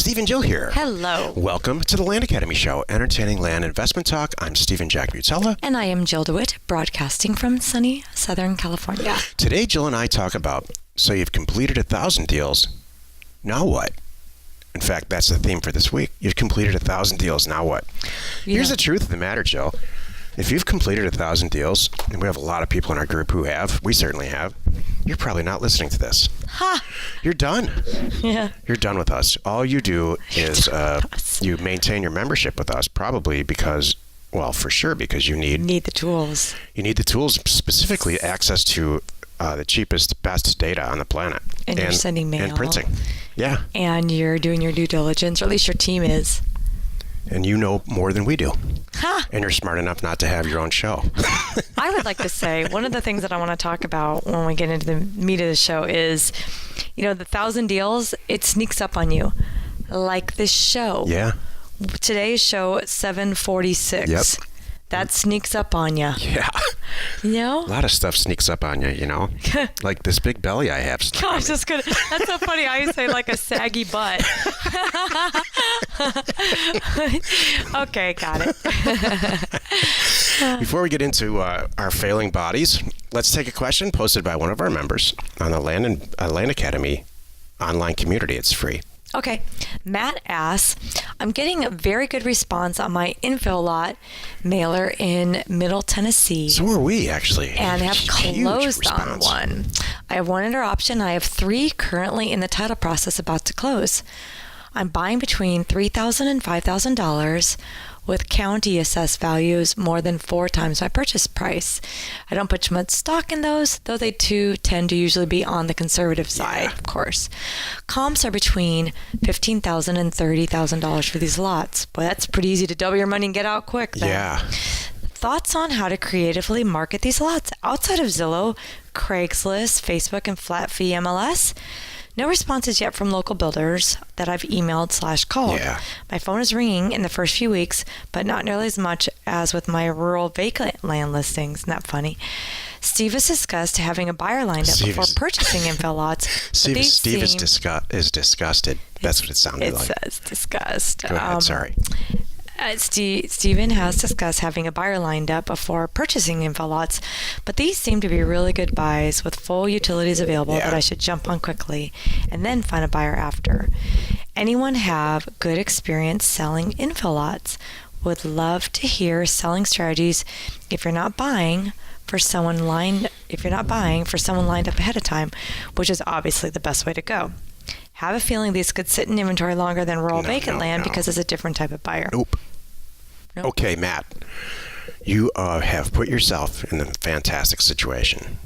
Steve and Jill here. Hello. Welcome to the Land Academy Show, entertaining land investment talk. I'm Stephen Jack Butella. And I am Jill DeWitt, broadcasting from sunny Southern California. Today, Jill and I talk about, so you've completed 1,000 deals, now what? In fact, that's the theme for this week. You've completed 1,000 deals, now what? Here's the truth of the matter, Jill. If you've completed 1,000 deals, and we have a lot of people in our group who have, we certainly have, you're probably not listening to this. Ha! You're done. Yeah. You're done with us. All you do is you maintain your membership with us, probably because, well, for sure, because you need the tools. You need the tools, specifically access to the cheapest, best data on the planet. And you're sending mail. And printing. Yeah. And you're doing your due diligence, or at least your team is. And you know more than we do. Ha! And you're smart enough not to have your own show. I would like to say one of the things that I want to talk about when we get into the meat of the show is, the 1,000 deals, it sneaks up on you. Like this show. Yeah. Today's show at 7:46. Yep. That sneaks up on you. Yeah. A lot of stuff sneaks up on you, Like this big belly I have. Gosh, that's good. That's so funny. I used to say like a saggy butt. Okay, got it. Before we get into our failing bodies, let's take a question posted by one of our members on the Land Academy online community. It's free. Okay. Matt asks, I'm getting a very good response on my infill lot mailer in Middle Tennessee. So are we, actually. And have closed on one. I have one under option. I have 3 currently in the title process about to close. I'm buying between $3,000 and $5,000 with county assessed values more than 4 times my purchase price. I don't put much stock in those, though they too tend to usually be on the conservative side, of course. Comps are between $15,000 and $30,000 for these lots. Boy, that's pretty easy to double your money and get out quick then. Yeah. Thoughts on how to creatively market these lots outside of Zillow, Craigslist, Facebook, and flat fee MLS? No responses yet from local builders that I've emailed/called. Yeah. My phone is ringing in the first few weeks, but not nearly as much as with my rural vacant land listings. Isn't that funny? Steve has discussed having a buyer lined up before purchasing infill lots. Steve is disgusted. That's what it sounded like. It says disgust. Go ahead, sorry. Stephen has discussed having a buyer lined up before purchasing infill lots, but these seem to be really good buys with full utilities available that I should jump on quickly and then find a buyer after. Anyone have good experience selling infill lots? Would love to hear selling strategies if you're not buying for someone lined up ahead of time, which is obviously the best way to go. Have a feeling these could sit in inventory longer than rural vacant land because it's a different type of buyer. Nope. Okay, Matt, you have put yourself in a fantastic situation.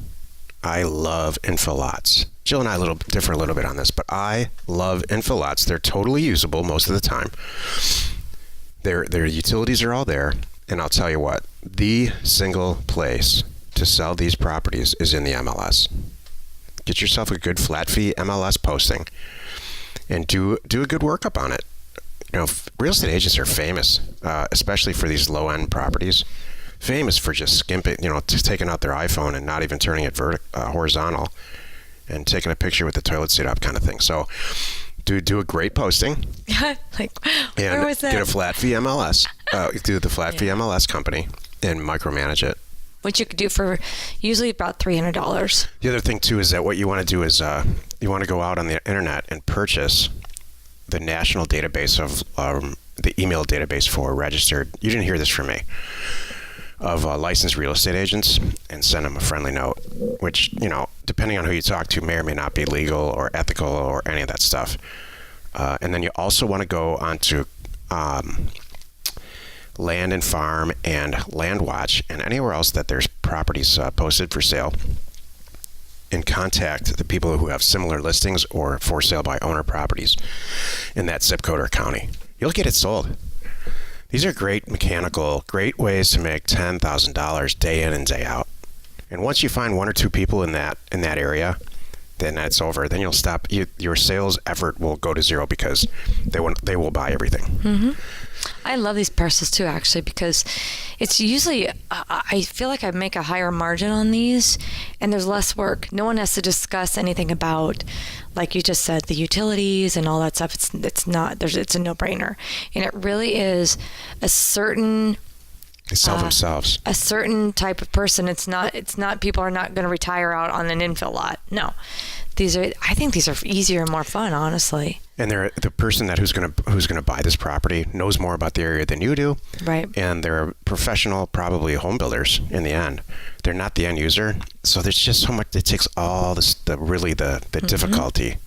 I love infill lots. Jill and I differ a little bit on this, but I love infill lots. They're totally usable most of the time. Their utilities are all there, and I'll tell you what, the single place to sell these properties is in the MLS. Get yourself a good flat fee MLS posting and do a good workup on it. Real estate agents are famous, especially for these low-end properties, famous for just skimping, just taking out their iPhone and not even turning it horizontal and taking a picture with the toilet seat up kind of thing. So do a great posting. Where was that? Get a flat fee MLS. Do the flat fee MLS company and micromanage it. Which you could do for usually about $300. The other thing, too, is that what you want to do is you want to go out on the internet and purchase the national database of the email database for registered, you didn't hear this from me, of licensed real estate agents, and send them a friendly note, which, depending on who you talk to, may or may not be legal or ethical or any of that stuff. And then you also want to go onto Land and Farm and Land Watch and anywhere else that there's properties posted for sale, and contact the people who have similar listings or for sale by owner properties in that zip code or county. You'll get it sold. These are great ways to make $10,000 day in and day out. And once you find 1 or 2 people in that area then that's over. Then you'll stop. Your sales effort will go to zero because they will buy everything. Mm-hmm. I love these parcels too, actually, because it's usually, I feel like I make a higher margin on these and there's less work. No one has to discuss anything about, like you just said, the utilities and all that stuff. It's a no-brainer. And it really is a certain... They sell themselves. A certain type of person. It's not people are not going to retire out on an infill lot. No. I think these are easier and more fun, honestly. And they're the person who's gonna buy this property knows more about the area than you do. Right. And they're professional, probably home builders in the end. They're not the end user. So there's just so much, it takes all this, the difficulty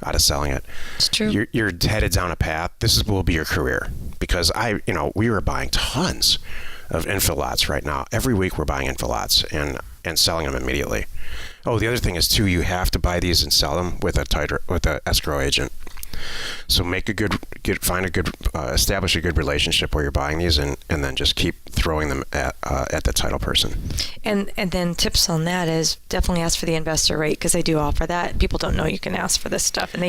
out of selling it. It's true. You're headed down a path. Will be your career, because we were buying tons of infill lots right now. Every week we're buying infill lots and selling them immediately. Oh, the other thing is too, you have to buy these and sell them with a escrow agent. So establish a good relationship where you're buying these, and then just keep throwing them at the title person. And then tips on that is definitely ask for the investor rate, because they do offer that. People don't know you can ask for this stuff, and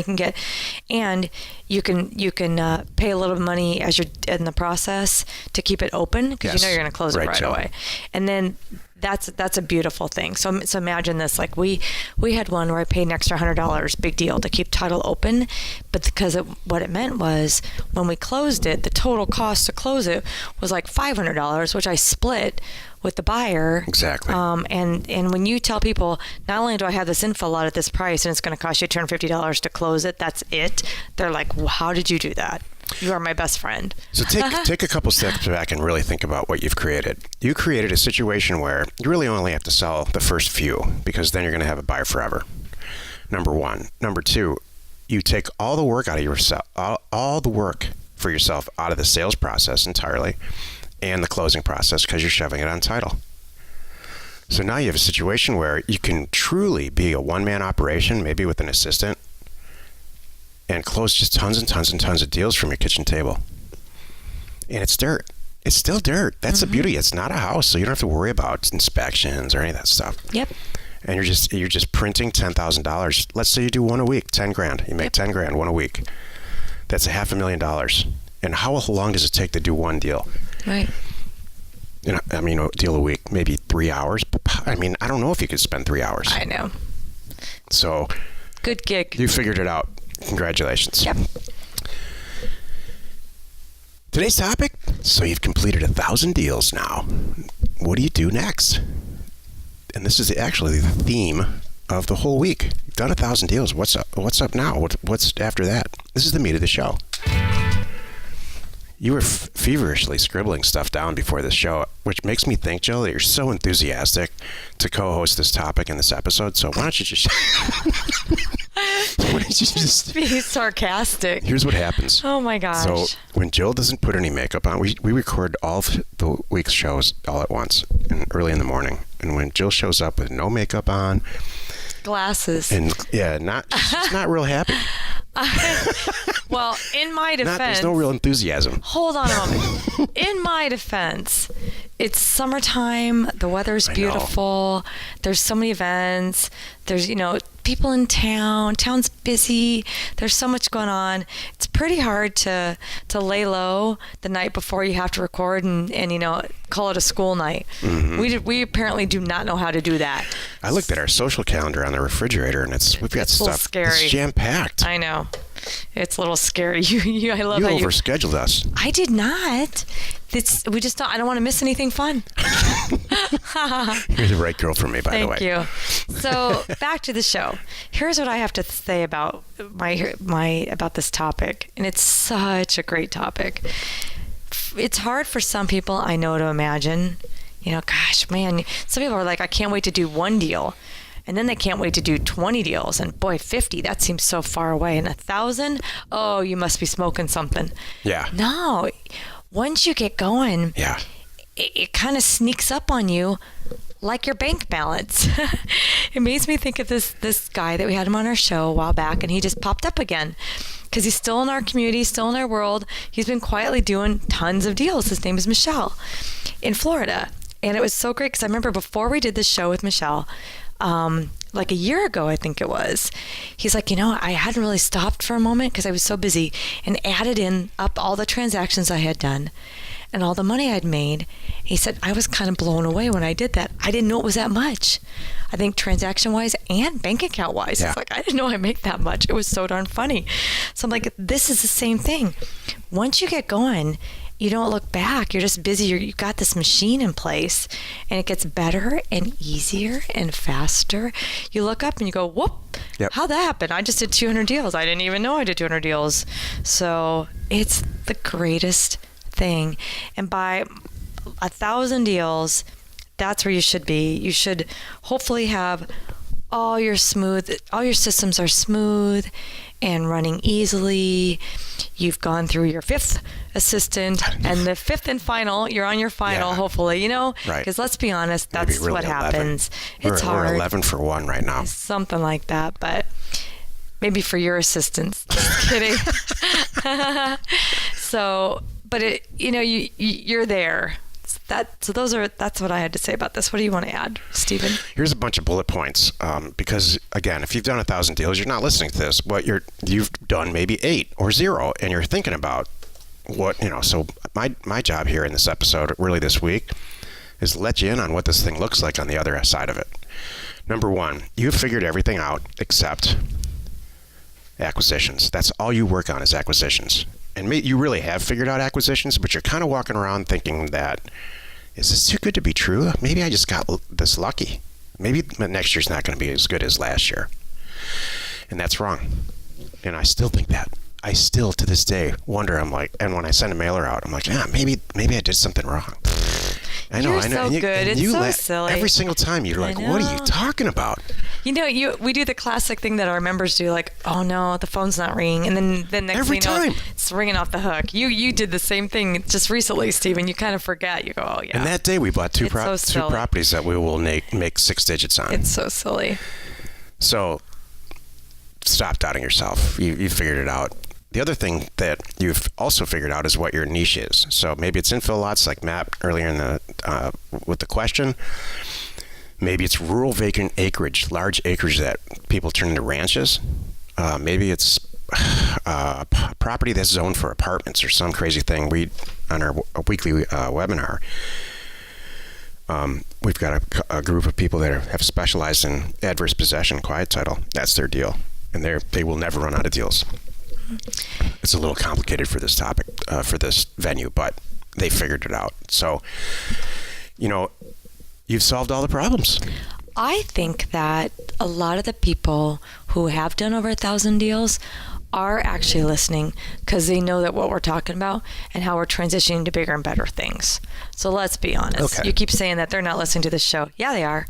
you can pay a little money as you're in the process to keep it open, because you're going to close it right away. And then that's a beautiful thing. So imagine this, like we had one where I paid an extra $100, big deal, to keep title open, but because what it meant was when we closed it, the total cost to close it was like $500, which I split with the buyer. Exactly. And when you tell people, not only do I have this info lot at this price and it's going to cost you $250 to close it, that's it. They're like, well, how did you do that? You are my best friend. So take a couple steps back and really think about what you've created. You created a situation where you really only have to sell the first few, because then you're going to have a buyer forever. Number one. Number two, you take all the work out of yourself, all the work for yourself out of the sales process entirely, and the closing process, because you're shoving it on title. So now you have a situation where you can truly be a one-man operation, maybe with an assistant, and close just tons and tons and tons of deals from your kitchen table. And it's dirt. It's still dirt. That's the beauty. It's not a house, so you don't have to worry about inspections or any of that stuff. Yep. And you're just printing $10,000. Let's say you do one a week, $10,000. You make $10,000 one a week. That's $500,000. And how long does it take to do one deal? Right. A deal a week, maybe 3 hours. I don't know if you could spend 3 hours. I know. So, good gig. You figured it out. Congratulations. Yep. Today's topic, so you've completed 1,000 deals now. What do you do next? And this is actually the theme of the whole week. You've done 1,000 deals. What's up now? What's after that? This is the meat of the show. You were feverishly scribbling stuff down before this show, which makes me think, Jill, that you're so enthusiastic to co-host this topic in this episode. So why don't you just... be sarcastic? Here's what happens. Oh my gosh. So when Jill doesn't put any makeup on, we record all of the week's shows all at once and early in the morning. And when Jill shows up with no makeup on... Glasses. And she's not real happy. Well, in my defense... There's no real enthusiasm. Hold on a moment. In my defense, it's summertime. The weather's beautiful. There's so many events. There's, people in town. Town's busy. There's so much going on. It's pretty hard to lay low the night before you have to record and call it a school night. Mm-hmm. We apparently do not know how to do that. I looked at our social calendar on the refrigerator, and we've got stuff. Scary. It's jam-packed. I know. It's a little scary. I love you how you overscheduled us. I did not. I don't want to miss anything fun. You're the right girl for me, by the way. Thank you. So back to the show. Here's what I have to say about about this topic, and it's such a great topic. It's hard for some people, I know, to imagine. Gosh, man, some people are like, I can't wait to do one deal. And then they can't wait to do 20 deals. And boy, 50, that seems so far away. And 1,000, oh, you must be smoking something. Yeah. No, once you get going, it kind of sneaks up on you like your bank balance. It makes me think of this guy that we had him on our show a while back, and he just popped up again because he's still in our community, still in our world. He's been quietly doing tons of deals. His name is Michelle in Florida. And it was so great because I remember before we did this show with Michelle, like a year ago, I think it was. He's like, I hadn't really stopped for a moment because I was so busy, and added in up all the transactions I had done and all the money I'd made. He said, I was kind of blown away when I did that. I didn't know it was that much. I think transaction-wise and bank account-wise. Yeah. It's like, I didn't know I make that much. It was so darn funny. So I'm like, this is the same thing. Once you get going, you don't look back. You're just busy. You've got this machine in place, and it gets better and easier and faster. You look up and you go, whoop, how'd that happen? I just did 200 deals. I didn't even know I did 200 deals. So it's the greatest thing. And by 1,000 deals, that's where you should be. You should hopefully have all your systems are smooth and running easily. You've gone through your 5th assistant, and the 5th and final, you're on your final, hopefully, Right. Because let's be honest, that's Maybe really what 11. Happens. It's hard. We're 11 for 1 right now. Something like that, but maybe for your assistants. Just kidding. So, but you're there. That's what I had to say about this. What do you want to add, Stephen? Here's a bunch of bullet points. Because again, if you've done 1,000 deals, you're not listening to this. But you've done maybe 8 or 0, and you're thinking about what. So my job here in this episode, really this week, is to let you in on what this thing looks like on the other side of it. Number 1, you've figured everything out except acquisitions. That's all you work on is acquisitions. And you really have figured out acquisitions, but you're kind of walking around thinking that, is this too good to be true? Maybe I just got this lucky. Maybe next year's not going to be as good as last year. And that's wrong. And I still think that. I still, to this day, wonder, and when I send a mailer out, I'm like, maybe I did something wrong. I know. You're so good. It's so silly. Every single time you're like, what are you talking about? We do the classic thing that our members do, like, oh no, the phone's not ringing, and then next every thing you know, time it's ringing off the hook. You did the same thing just recently, Stephen. You kind of forget. You go, oh yeah. And that day we bought two so properties that we will make 6 digits on. It's so silly. So stop doubting yourself. You figured it out. The other thing that you've also figured out is what your niche is. So maybe it's infill lots, like Matt earlier with the question. Maybe it's rural vacant acreage, large acreage that people turn into ranches. Maybe it's property that's zoned for apartments or some crazy thing. On our weekly webinar, we've got a group of people that have specialized in adverse possession, quiet title. That's their deal, and they will never run out of deals. It's a little complicated for this topic, for this venue, but they figured it out. So, you've solved all the problems. I think that a lot of the people who have done over 1,000 deals are actually listening because they know that what we're talking about and how we're transitioning to bigger and better things. So let's be honest. Okay. You keep saying that they're not listening to this show. Yeah, they are.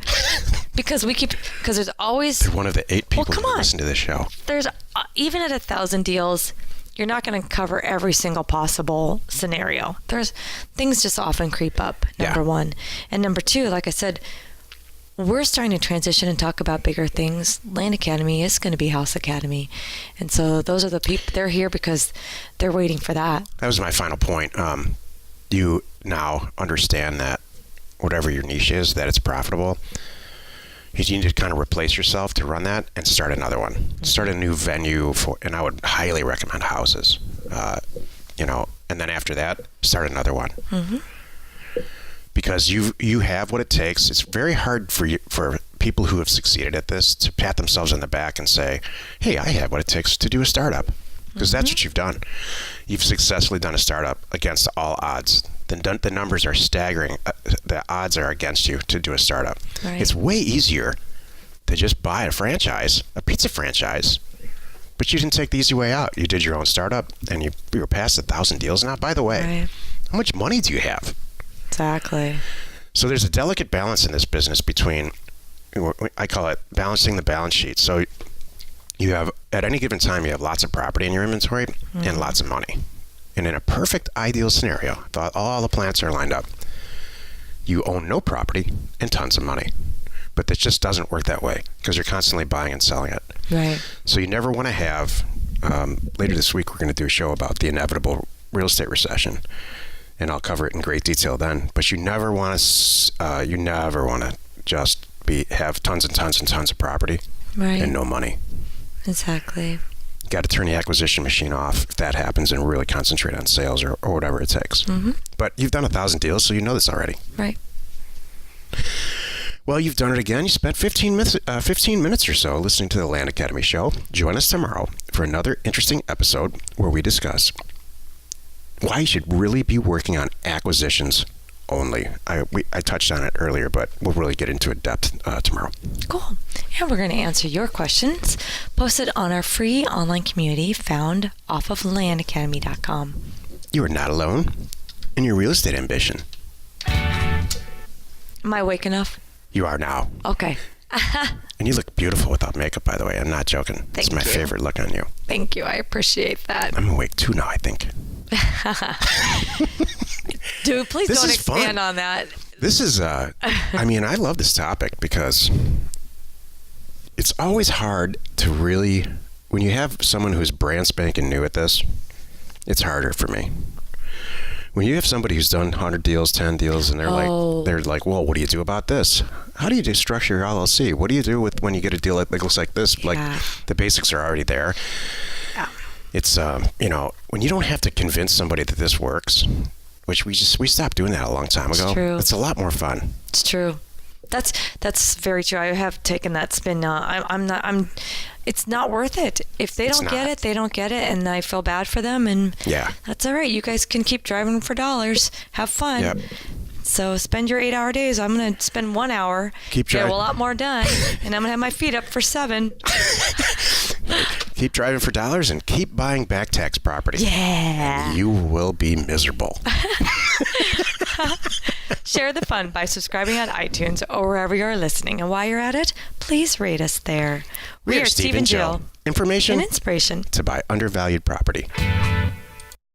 because there's always... They're one of the 8 people who listen to this show. There's, even at 1,000 deals, you're not going to cover every single possible scenario. There's things just often creep up, number one. And number 2, like I said, we're starting to transition and talk about bigger things. Land Academy is going to be House Academy. And so those are the people, they're here because they're waiting for that. That was my final point. You now understand that whatever your niche is, that it's profitable. You need to kind of replace yourself to run that and start another one. Mm-hmm. Start a new venue and I would highly recommend houses. And then after that, start another one. Mm-hmm. Because you have what it takes. It's very hard for people who have succeeded at this to pat themselves on the back and say, hey, I have what it takes to do a startup. Because that's what you've done. You've successfully done a startup against all odds. The numbers are staggering. The odds are against you to do a startup. Right. It's way easier to just buy a pizza franchise. But you didn't take the easy way out. You did your own startup, and you were past 1,000 deals now. By the way, How much money do you have? Exactly. So there's a delicate balance in this business between, I call it balancing the balance sheet. So you have, at any given time, you have lots of property in your inventory and lots of money. And in a perfect ideal scenario, all the plants are lined up, you own no property and tons of money. But this just doesn't work that way because you're constantly buying and selling it. Right. So you never want to have, later this week, we're going to do a show about the inevitable real estate recession. And I'll cover it in great detail then. But you never want to just have tons and tons and tons of property Right. and no money. Exactly. Got to turn the acquisition machine off if that happens and really concentrate on sales or whatever it takes. Mm-hmm. But you've done 1,000 deals, so you know this already. Right. Well, you've done it again. You spent 15 minutes or so listening to the Land Academy show. Join us tomorrow for another interesting episode where we discuss why you should really be working on acquisitions only. I touched on it earlier, but we'll really get into it depth tomorrow. Cool. And we're going to answer your questions posted on our free online community found off of landacademy.com. You are not alone in your real estate ambition. Am I awake enough? You are now. Okay. And you look beautiful without makeup, by the way. I'm not joking. It's my favorite look on you. Thank you. I appreciate that. I'm awake too now, I think. Dude, please This don't is expand fun. on that. This is, I love this topic because it's always hard to really, when you have someone who's brand spanking new at this, it's harder for me. When you have somebody who's done 100 deals, 10 deals, and they're like, well, what do you do about this? How do you structure your LLC? What do you do with when you get a deal that looks like this? Yeah. Like the basics are already there. Yeah. It's, when you don't have to convince somebody that this works, which we stopped doing that a long time ago. It's true. It's a lot more fun. It's true. That's very true. I have taken that spin now. It's not worth it. If they don't get it, they don't get it, and I feel bad for them. And yeah, that's all right. You guys can keep driving for dollars. Have fun. Yep. So spend your 8-hour days. I'm going to spend 1 hour. Keep driving. Get a lot more done, and I'm going to have my feet up for 7. Keep driving for dollars and keep buying back tax property. Yeah. You will be miserable. Share the fun by subscribing on iTunes or wherever you are listening. And while you're at it, please rate us there. We are Steve and Jill. Information and inspiration to buy undervalued property.